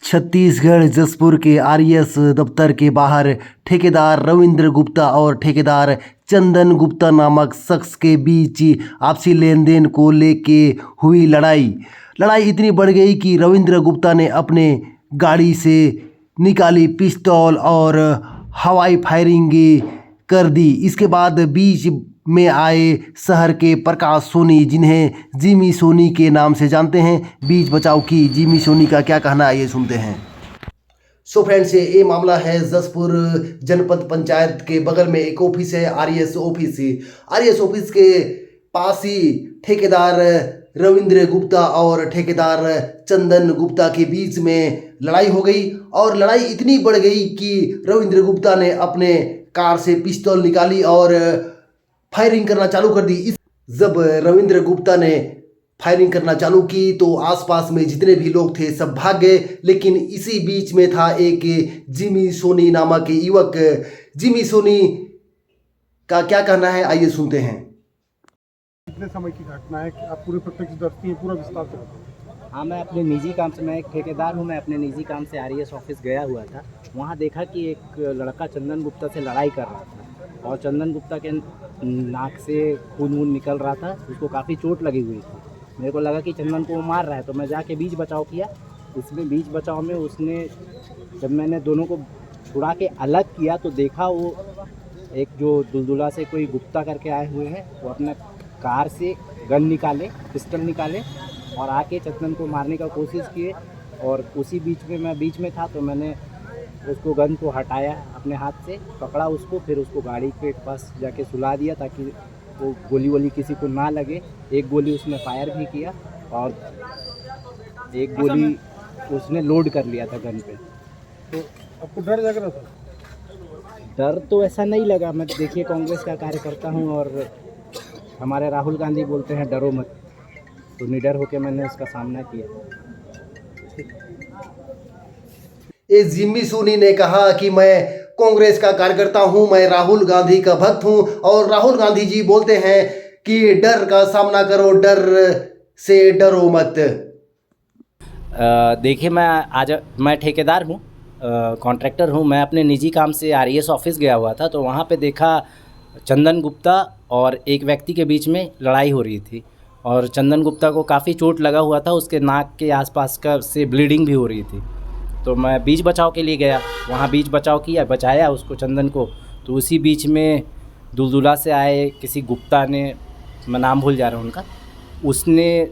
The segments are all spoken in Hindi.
छत्तीसगढ़ जसपुर के आरएएस दफ्तर के बाहर ठेकेदार रविंद्र गुप्ता और ठेकेदार चंदन गुप्ता नामक शख्स के बीच आपसी लेन देन को लेके हुई लड़ाई इतनी बढ़ गई कि रविंद्र गुप्ता ने अपने गाड़ी से निकाली पिस्तौल और हवाई फायरिंग कर दी। इसके बाद बीच में आए शहर के प्रकाश सोनी, जिन्हें जिमी सोनी के नाम से जानते हैं। बीच बचाव की जिमी सोनी का क्या कहना है, ये सुनते हैं। सो फ्रेंड्स, ये मामला है जसपुर जनपद पंचायत के बगल में एक ऑफिस है, आरएएस ऑफिस। आरएएस ऑफिस के पास ही ठेकेदार रविंद्र गुप्ता और ठेकेदार चंदन गुप्ता के बीच में लड़ाई हो गई और लड़ाई इतनी बढ़ गई कि रविंद्र गुप्ता ने अपने कार से पिस्तौल निकाली और फायरिंग करना चालू कर दी। जब रविंद्र गुप्ता ने फायरिंग करना चालू की तो आसपास में जितने भी लोग थे सब भाग गए, लेकिन इसी बीच में था एक जिमी सोनी नामक युवक। जिमी सोनी का क्या कहना है, आइए सुनते हैं। कितने समय की घटना है कि आप पूरे प्रत्यक्षदर्शी हैं, पूरा विस्तार से बताओ। हाँ, मैं अपने निजी काम से, मैं एक ठेकेदार हूँ, मैं अपने निजी काम से आरएएस ऑफिस गया हुआ था। वहाँ देखा कि एक लड़का चंदन गुप्ता से लड़ाई कर रहा था और चंदन गुप्ता के नाक से खून वून निकल रहा था, उसको काफ़ी चोट लगी हुई थी। मेरे को लगा कि चंदन को वो मार रहा है, तो मैं जाके बीच बचाव किया। इसमें बीच बचाव में उसने, जब मैंने दोनों को छुड़ा के अलग किया तो देखा वो एक जो दुलदुला से कोई गुप्ता करके आए हुए हैं, वो अपना कार से गन निकाले, पिस्टल निकाले और आके चंदन को मारने का कोशिश किए। और उसी बीच में मैं बीच में था तो मैंने उसको गन को हटाया, अपने हाथ से पकड़ा उसको, फिर उसको गाड़ी के पास जाके सुला दिया ताकि वो गोली वोली किसी को ना लगे। एक गोली उसने फायर भी किया और एक गोली उसने लोड कर लिया था गन पे। तो आपको डर लग रहा था? डर तो ऐसा नहीं लगा। मैं देखिए कांग्रेस का कार्यकर्ता हूँ और हमारे राहुल गांधी बोलते हैं डरो मत, तो निडर होकर मैंने उसका सामना किया। ये जिमी सोनी ने कहा कि मैं कांग्रेस का कार्यकर्ता हूं, मैं राहुल गांधी का भक्त हूं और राहुल गांधी जी बोलते हैं कि डर का सामना करो, डर से डरो मत। देखिए, मैं ठेकेदार हूं, कॉन्ट्रैक्टर हूं। मैं अपने निजी काम से आरएएस ऑफिस गया हुआ था तो वहां पे देखा चंदन गुप्ता और एक व्यक्ति के बीच में लड़ाई हो रही थी और चंदन गुप्ता को काफ़ी चोट लगा हुआ था, उसके नाक के आसपास का से ब्लीडिंग भी हो रही थी। तो मैं बीच बचाव के लिए गया, वहाँ बीच बचाव किया, बचाया उसको, चंदन को। तो उसी बीच में दुलदुला से आए किसी गुप्ता ने, मैं नाम भूल जा रहा हूँ उनका, उसने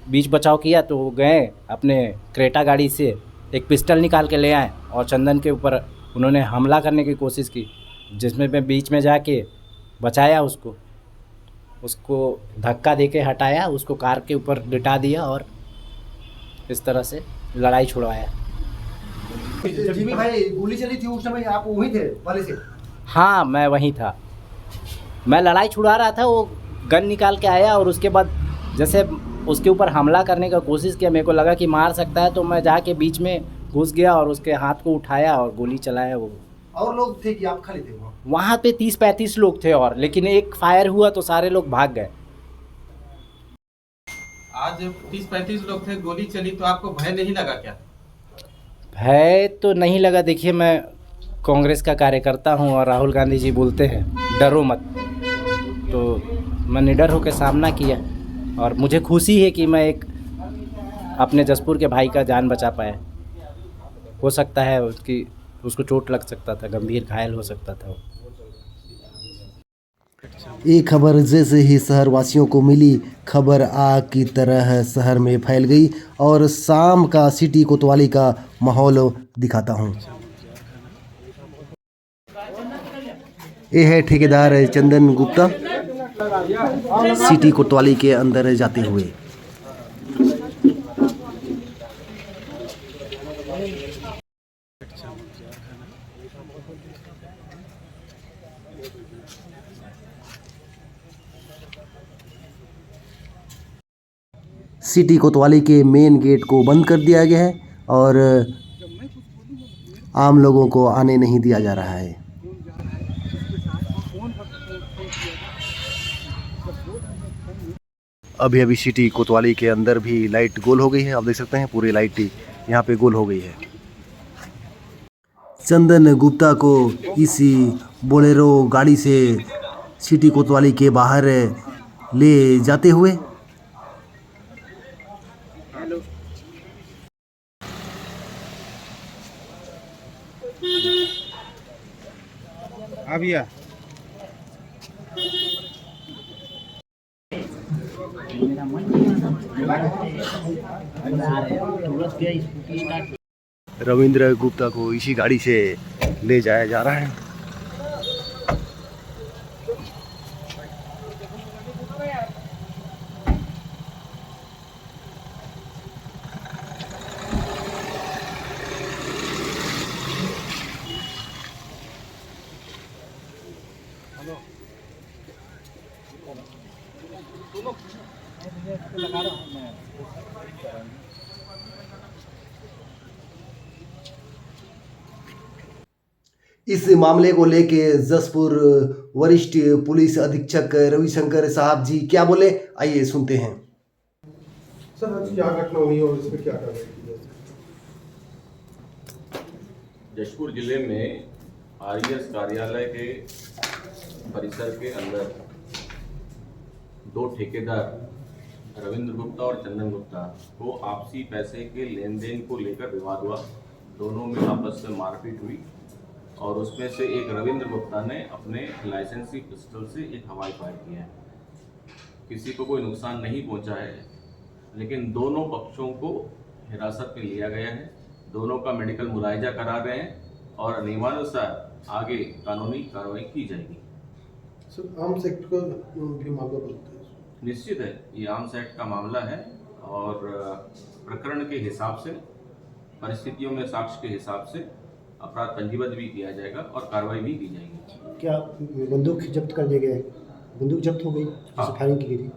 बीच बचाव किया तो वो गए अपने क्रेटा गाड़ी से एक पिस्टल निकाल के ले आए और चंदन के ऊपर उन्होंने हमला करने की कोशिश की, जिसमें मैं बीच में जाके बचाया उसको धक्का देके हटाया, उसको कार के ऊपर लिटा दिया और इस तरह से लड़ाई छुड़वाया। जिमी भाई, गोली चली थी उस समय, आप वहीं थे पहले से? हाँ, मैं वहीं था, मैं लड़ाई छुड़ा रहा था। वो गन निकाल के आया और उसके बाद जैसे उसके ऊपर हमला करने का कोशिश किया, मेरे को लगा कि मार सकता है, तो मैं जाके बीच में घुस गया और उसके हाथ को उठाया और गोली चलाया। वो और लोग थे कि आप खाली थे वहाँ पे 30-35 लोग थे और, लेकिन एक फायर हुआ तो सारे लोग भाग गए। आज 30-35 लोग थे, गोली चली तो आपको भय नहीं लगा क्या? भय तो नहीं लगा। देखिए, मैं कांग्रेस का कार्यकर्ता हूं और राहुल गांधी जी बोलते हैं डरो मत, तो मैं निडर होकर सामना किया और मुझे खुशी है कि मैं एक अपने जसपुर के भाई का जान बचा पाया। हो सकता है उसको चोट लग सकता था, गंभीर घायल हो सकता था। ये खबर जैसे ही शहर वासियों को मिली, खबर आग की तरह शहर में फैल गई और शाम का सिटी कोतवाली का माहौल दिखाता हूँ। ये है ठेकेदार चंदन गुप्ता सिटी कोतवाली के अंदर जाते हुए। सिटी कोतवाली के मेन गेट को बंद कर दिया गया है और आम लोगों को आने नहीं दिया जा रहा है। अभी सिटी कोतवाली के अंदर भी लाइट गोल हो गई है। आप देख सकते हैं पूरी लाइट यहाँ पे गोल हो गई है। चंदन गुप्ता को इसी बोलेरो गाड़ी से सिटी कोतवाली के बाहर ले जाते हुए। भैया रविंद्र गुप्ता को इसी गाड़ी से ले जाया जा रहा है। इस मामले को लेके जसपुर वरिष्ठ पुलिस अधीक्षक रविशंकर साहब जी क्या बोले, आइए सुनते हैं। सर आज क्या घटना हुई और इसमें क्या कार्रवाई की जाए? जशपुर जिले में आरईएस कार्यालय के परिसर के अंदर दो ठेकेदार रविंद्र गुप्ता और चंदन गुप्ता को आपसी पैसे के लेन देन को लेकर विवाद हुआ। दोनों में आपस में मारपीट हुई और उसमें से एक रविंद्र गुप्ता ने अपने लाइसेंसी पिस्टल से एक हवाई फायर किया है। किसी को कोई नुकसान नहीं पहुंचा है, लेकिन दोनों पक्षों को हिरासत में लिया गया है। दोनों का मेडिकल मुलायजा करा रहे हैं और नियमानुसार आगे कानूनी कार्रवाई की जाएगी। सर आर्म्स एक्ट का भी मामला बनता है? निश्चित है, ये आर्म्स एक्ट का मामला है और प्रकरण के हिसाब से, परिस्थितियों में साक्ष्य के हिसाब से अपराध पंजीबद्ध भी किया जाएगा और कार्रवाई भी की जाएगी। क्या बंदूक जब्त कर दिए गए? बंदूक जब्त हो गई जिससे फायरिंग की गई थी?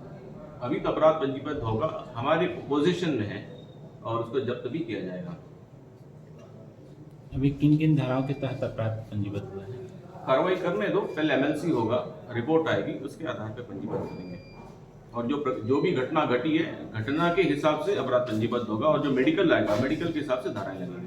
अभी तो अपराध पंजीबद्ध होगा, हमारे पोजीशन में है और उसको जब्त भी किया जाएगा। अभी किन किन धाराओं के तहत अपराध पंजीबद्ध हुआ है? कार्रवाई करने दो, पहले एमएलसी होगा, रिपोर्ट आएगी, उसके आधार पर पंजीबद्ध करेंगे। और जो भी घटना घटी है, घटना के हिसाब से अपराध पंजीबद्ध होगा और जो मेडिकल आएगा, मेडिकल के हिसाब से धाराएं लगेंगी।